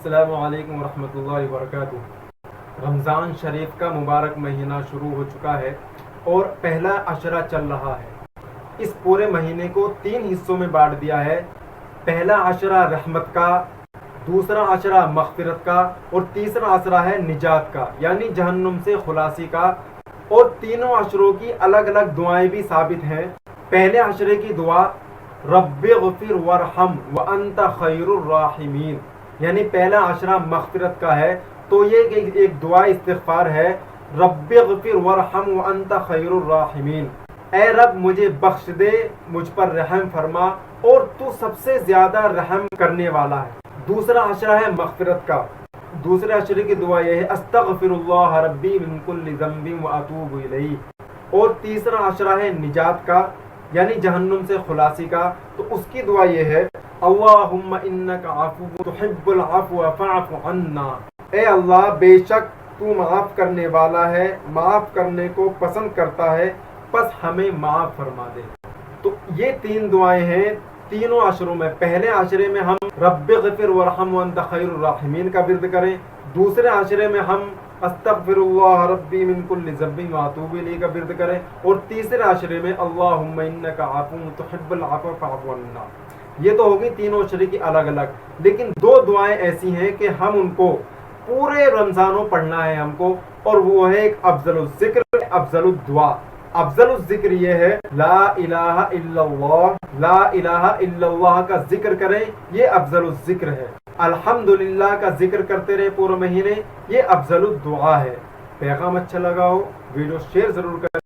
السلام علیکم ورحمۃ اللہ وبرکاتہ۔ رمضان شریف کا مبارک مہینہ شروع ہو چکا ہے اور پہلا عشرہ چل رہا ہے۔ اس پورے مہینے کو 3 حصوں میں بانٹ دیا ہے۔ پہلا عشرہ رحمت کا، دوسرا عشرہ مغفرت کا اور تیسرا عشرہ ہے نجات کا یعنی جہنم سے خلاصی کا۔ اور تینوں عشروں کی الگ الگ دعائیں بھی ثابت ہیں۔ پہلے عشرے کی دعا رب اغفر وارحم وانت خیر الراحمین یعنی پہلا عشرہ مغفرت کا ہے، تو یہ ایک دعا استغفار ہے، رب اغفر وارحم وانت خیر الراحمین، اے رب مجھے بخش دے، مجھ پر رحم فرما اور تو سب سے زیادہ رحم کرنے والا ہے۔ دوسرا عشرہ ہے مغفرت کا۔ دوسرے عشرے کی دعا یہ ہے استغفر اللہ ربی من کل ذنب واتوب الیہ۔ اور تیسرا عشرہ ہے نجات کا یعنی جہنم سے خلاصی کا، تو اس کی دعا یہ ہے اللہم انک عفو تحب العفو فاعف عنا، اے اللہ بے شک تو معاف کرنے والا ہے، معاف کرنے کو پسند کرتا ہے، پس ہمیں معاف فرما دے۔ تو یہ 3 دعائیں ہیں تینوں عشروں میں۔ پہلے عشرے میں ہم رب اغفر وارحم وانت خیر الراحمین کا ورد کریں، دوسرے عشرے میں ہم استغفر اللہ ربی من کل ذنب واتوب الیہ کا ورد کریں، اور تیسرے عشرے میں اللہم انک عفو تحب العفو فاعف عنا۔ یہ تو ہوگی تینوں عشرے کی الگ الگ، لیکن 2 دعائیں ایسی ہیں کہ ہم ان کو پورے رمضانوں پڑھنا ہے ہم کو، اور وہ ہے ایک افضل الذکر افضل الدعا۔ افضل الذکر یہ ہے لا الہ الا اللہ، لا الہ الا اللہ کا ذکر کریں، یہ افضل الذکر ہے۔ الحمدللہ کا ذکر کرتے رہے پورے مہینے، یہ افضل الدعا ہے۔ پیغام اچھا لگا ہو ویڈیو شیئر ضرور کریں۔